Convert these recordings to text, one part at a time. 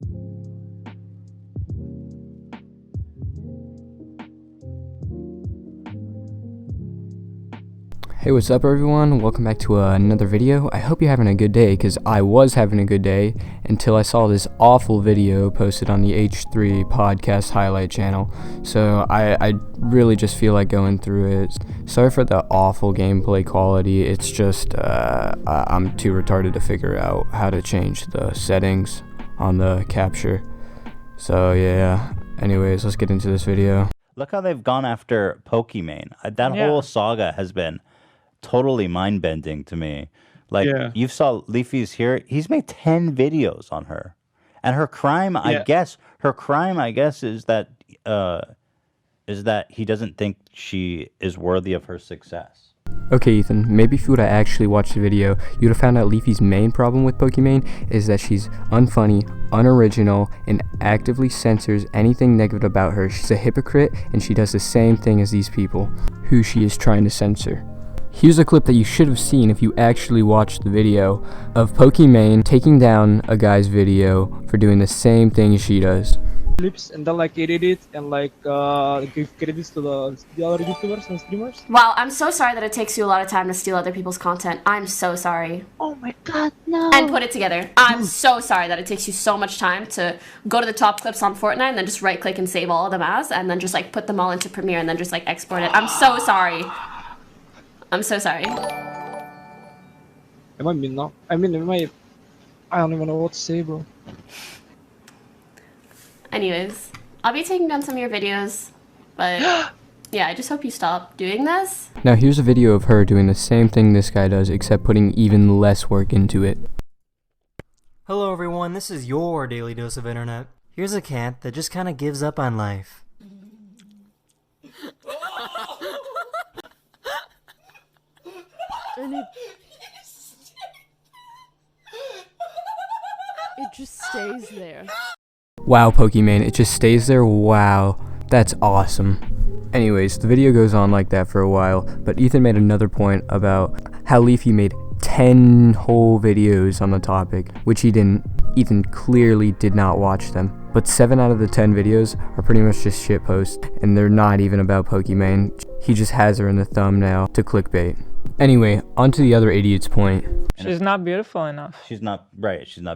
Hey, what's up everyone? Welcome back to another video. I hope you're having a good day, because I was having a good day until I saw this awful video posted on the H3 podcast highlight channel. So I really just feel like going through it. Sorry for the awful gameplay quality. It's just I'm too retarded to figure out how to change the settings on the capture. So yeah, anyways, let's get into this video. Look how they've gone after Pokimane. That whole saga has been totally mind-bending to me. Like, you saw Leafy's here. He's made 10 videos on her. And her crime, I guess, is that he doesn't think she is worthy of her success. Okay, Ethan, maybe if you would have actually watched the video, you'd have found out Leafy's main problem with Pokimane is that she's unfunny, unoriginal, and actively censors anything negative about her. She's a hypocrite, and she does the same thing as these people who she is trying to censor. Here's a clip that you should have seen if you actually watched the video of Pokimane taking down a guy's video for doing the same thing as she does. Clips and then like edit it and like give credits to the other YouTubers and streamers. Wow, I'm so sorry that it takes you a lot of time to steal other people's content. I'm so sorry. Oh my god, no. And put it together. I'm so sorry that it takes you so much time to go to the top clips on Fortnite and then just right click and save all of them as, and then just like put them all into Premiere and then just like export it. I'm so sorry. I'm so sorry. Am I mean now? I don't even know what to say, bro. Anyways, I'll be taking down some of your videos, but yeah, I just hope you stop doing this. Now here's a video of her doing the same thing this guy does, except putting even less work into it. Hello everyone, this is your daily dose of internet. Here's a cat that just kinda gives up on life. And it just stays there. Wow, Pokimane, it just stays there? Wow, that's awesome. Anyways, the video goes on like that for a while, but Ethan made another point about how Leafy made 10 whole videos on the topic, which he didn't. Ethan clearly did not watch them. But 7 out of the 10 videos are pretty much just shit posts, and they're not even about Pokimane. He just has her in the thumbnail to clickbait. Anyway, on to the other idiot's point. She's not beautiful enough. She's not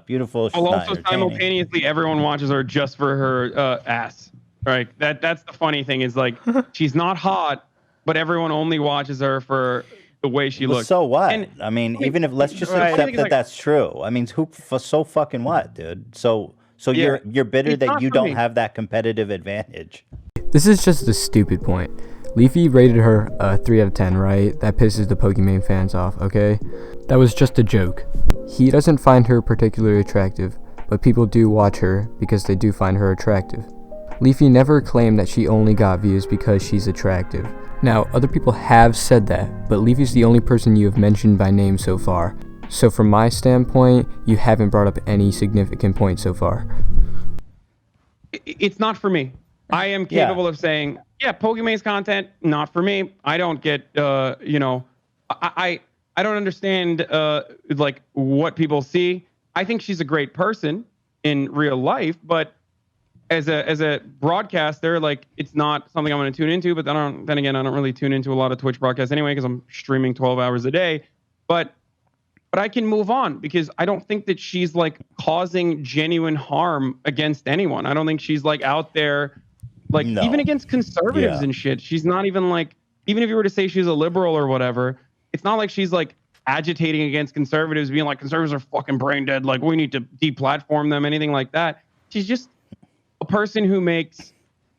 beautiful. She's not also simultaneously, everyone watches her just for her ass. Right? That's the funny thing is like she's not hot, but everyone only watches her for the way she looks. So what? And, I mean, even if let's just accept that that's true. I mean, so fucking what, dude? So you're bitter that you don't have that competitive advantage. This is just a stupid point. Leafy rated her 3 out of 10, right? That pisses the Pokimane fans off, okay? That was just a joke. He doesn't find her particularly attractive, but people do watch her because they do find her attractive. Leafy never claimed that she only got views because she's attractive. Now, other people have said that, but Leafy's the only person you have mentioned by name so far. So from my standpoint, you haven't brought up any significant point so far. It's not for me. I am capable of saying, Pokimane's content, not for me. I don't get, I don't understand, like, what people see. I think she's a great person in real life, but as a broadcaster, like, it's not something I'm going to tune into. But then again, I don't really tune into a lot of Twitch broadcasts anyway because I'm streaming 12 hours a day. But I can move on because I don't think that she's like causing genuine harm against anyone. I don't think she's like out there. Like, even against conservatives and shit, she's not even like, even if you were to say she's a liberal or whatever, it's not like she's like agitating against conservatives, being like, conservatives are fucking brain dead, like we need to deplatform them, anything like that. She's just a person who makes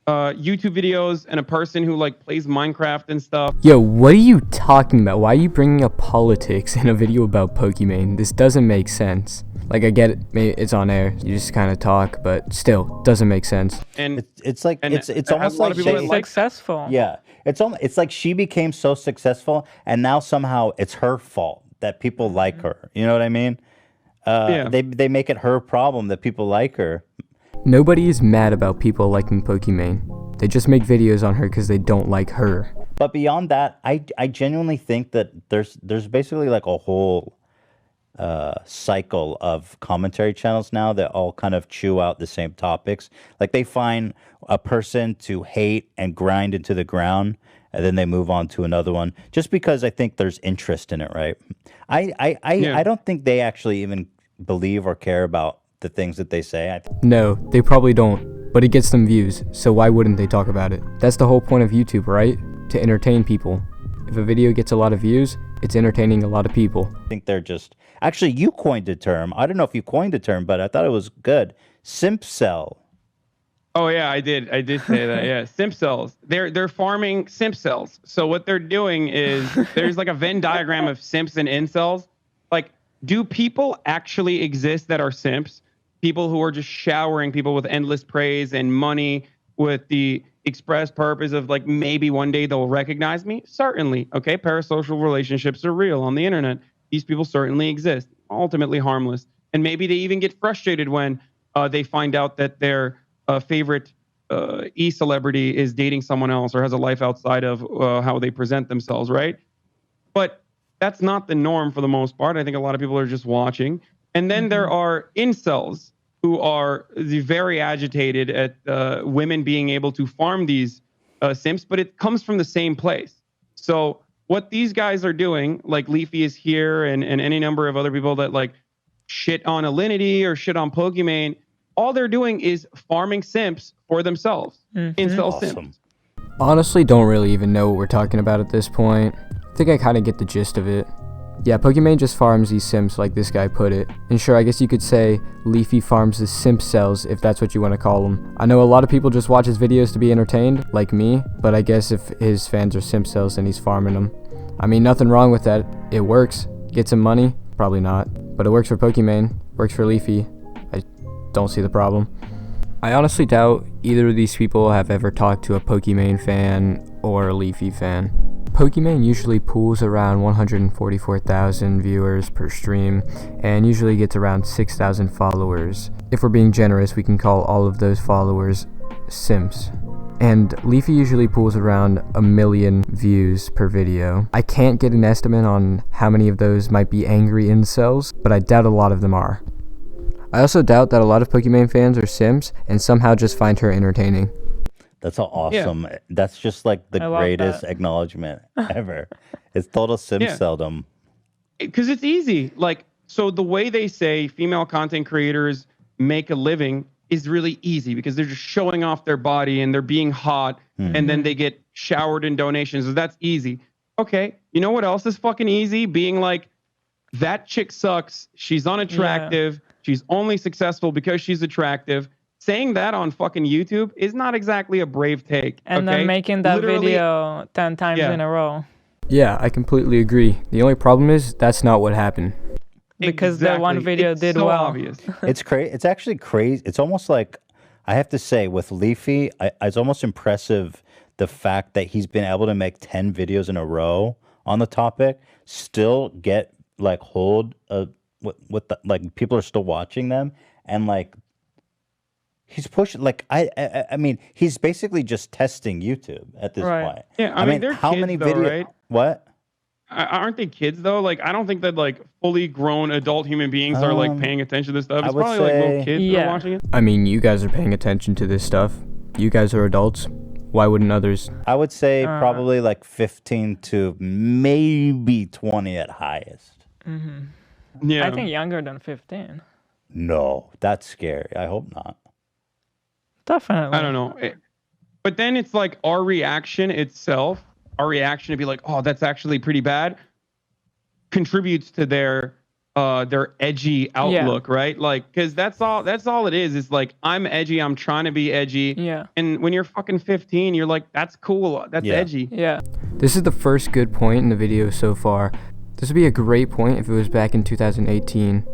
YouTube videos and a person who like plays Minecraft and stuff. Yo, what are you talking about? Why are you bringing up politics in a video about Pokimane? This doesn't make sense. Like, I get it, maybe it's on air, you just kind of talk, but still, doesn't make sense. And it's like, it's almost like she's successful. Yeah, it's like she became so successful, and now somehow it's her fault that people like her. You know what I mean? They make it her problem that people like her. Nobody is mad about people liking Pokimane. They just make videos on her because they don't like her. But beyond that, I genuinely think that there's basically like a whole cycle of commentary channels now that all kind of chew out the same topics. Like they find a person to hate and grind into the ground, and then they move on to another one, just because I think there's interest in it, right? I don't think they actually even believe or care about the things that they say. No, they probably don't, but it gets them views, so why wouldn't they talk about it? That's the whole point of YouTube, right? To entertain people. If a video gets a lot of views, it's entertaining a lot of people. I think they're just... Actually, you coined a term. I don't know if you coined a term, but I thought it was good. Simp cell. Oh yeah, I did say that. Yeah, simp cells. They're farming simp cells. So what they're doing is there's like a Venn diagram of simps and incels. Like, do people actually exist that are simps? People who are just showering people with endless praise and money with the express purpose of like maybe one day they'll recognize me? Certainly. Okay, parasocial relationships are real on the internet. These people certainly exist, ultimately harmless. And maybe they even get frustrated when they find out that their favorite e-celebrity is dating someone else or has a life outside of how they present themselves, right? But that's not the norm for the most part. I think a lot of people are just watching. And then there are incels who are very agitated at women being able to farm these simps, but it comes from the same place. So what these guys are doing, like Leafy is here and any number of other people that like shit on Alinity or shit on Pokimane, all they're doing is farming simps for themselves. Incel simps. Honestly, don't really even know what we're talking about at this point. I think I kind of get the gist of it. Yeah, Pokimane just farms these simps like this guy put it. And sure, I guess you could say Leafy farms the simp cells if that's what you want to call them. I know a lot of people just watch his videos to be entertained, like me, but I guess if his fans are simp cells, then he's farming them. I mean, nothing wrong with that. It works. Get some money? Probably not. But it works for Pokimane. Works for Leafy. I don't see the problem. I honestly doubt either of these people have ever talked to a Pokimane fan or a Leafy fan. Pokimane usually pulls around 144,000 viewers per stream and usually gets around 6,000 followers. If we're being generous, we can call all of those followers simps. And Leafy usually pulls around 1 million views per video. I can't get an estimate on how many of those might be angry incels, but I doubt a lot of them are. I also doubt that a lot of Pokimane fans are simps and somehow just find her entertaining. That's awesome. Yeah. That's just like the greatest acknowledgement ever. It's total simp-seldom. Because it's easy. Like, so the way they say female content creators make a living is really easy because they're just showing off their body and they're being hot and then they get showered in donations. So that's easy. Okay. You know what else is fucking easy? Being like, that chick sucks. She's unattractive. She's only successful because she's attractive. Saying that on fucking YouTube is not exactly a brave take. And then making that video 10 times in a row. Yeah, I completely agree. The only problem is that's not what happened. Because that one video did so well. Obvious. It's crazy. It's actually crazy. It's almost like, I have to say, with Leafy, it's almost impressive the fact that he's been able to make 10 videos in a row on the topic, still get like hold with the, like people are still watching them, and like he's pushing, like I mean, he's basically just testing YouTube at this point. Yeah, I mean how kids, many though, videos? right? What? Aren't they kids though? Like, I don't think that like fully grown adult human beings are like paying attention to this stuff. It's probably like little kids that are watching it. I mean, you guys are paying attention to this stuff. You guys are adults. Why wouldn't others? I would say probably like 15 to maybe 20 at highest. Yeah, I think younger than 15. No, that's scary. I hope not. Definitely. I don't know. But then it's like our reaction itself, our reaction to be like, oh, that's actually pretty bad, contributes to their edgy outlook, right? Like, because that's all it is. It's like, I'm edgy, I'm trying to be edgy. Yeah. And when you're fucking 15, you're like, that's cool, that's edgy. Yeah. This is the first good point in the video so far. This would be a great point if it was back in 2018.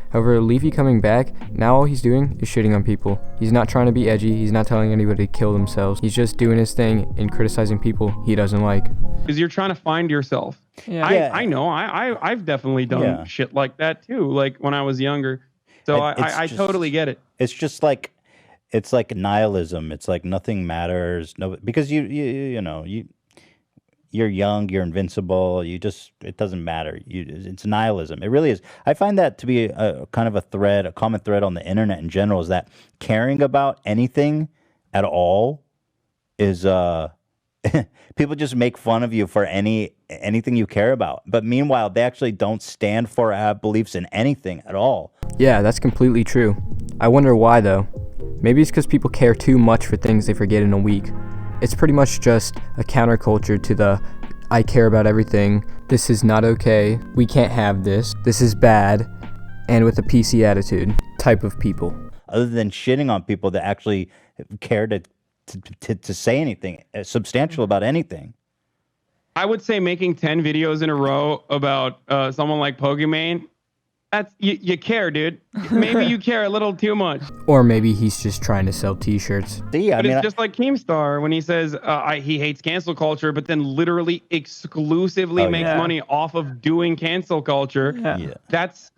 However, Leafy coming back, now all he's doing is shitting on people. He's not trying to be edgy, he's not telling anybody to kill themselves. He's just doing his thing and criticizing people he doesn't like. Because you're trying to find yourself. Yeah. I know. I've definitely done shit like that too, like when I was younger. So I totally get it. It's just like, it's like nihilism. It's like nothing matters. No, because you you're young, you're invincible. It doesn't matter. It's nihilism. It really is. I find that to be a kind of a common thread on the internet in general, is that caring about anything at all is people just make fun of you for anything you care about. But meanwhile, they actually don't stand for beliefs in anything at all. Yeah, that's completely true. I wonder why though. Maybe it's because people care too much for things they forget in a week. It's pretty much just a counterculture to the I care about everything, this is not okay, we can't have this is bad, and with a PC attitude type of people. Other than shitting on people that actually care to say anything substantial about anything. I would say making 10 videos in a row about someone like Pokimane, that's you care, dude. Maybe you care a little too much. Or maybe he's just trying to sell t-shirts. Yeah, it's just like Keemstar when he says he hates cancel culture, but then literally exclusively makes money off of doing cancel culture. Yeah. That's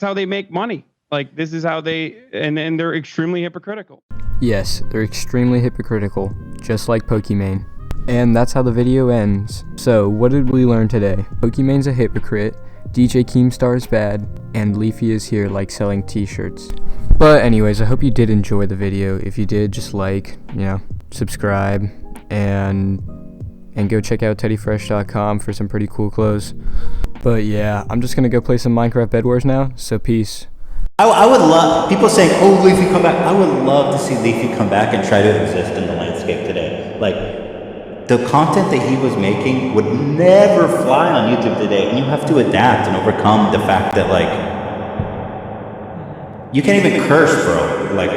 how they make money. Like, this is how and they're extremely hypocritical. Yes, they're extremely hypocritical, just like Pokimane. And that's how the video ends. So, what did we learn today? Pokimane's a hypocrite, DJ Keemstar is bad, and Leafy is here like selling t-shirts. But anyways, I hope you did enjoy the video. If you did, just subscribe, and go check out teddyfresh.com for some pretty cool clothes. But yeah, I'm just gonna go play some Minecraft Bed Wars now, so peace. I would love, people saying, oh, Leafy, come back. I would love to see Leafy come back and try to exist in the landscape today. Like, the content that he was making would never fly on YouTube today, and you have to adapt and overcome the fact that, like, you can't even curse, bro. Like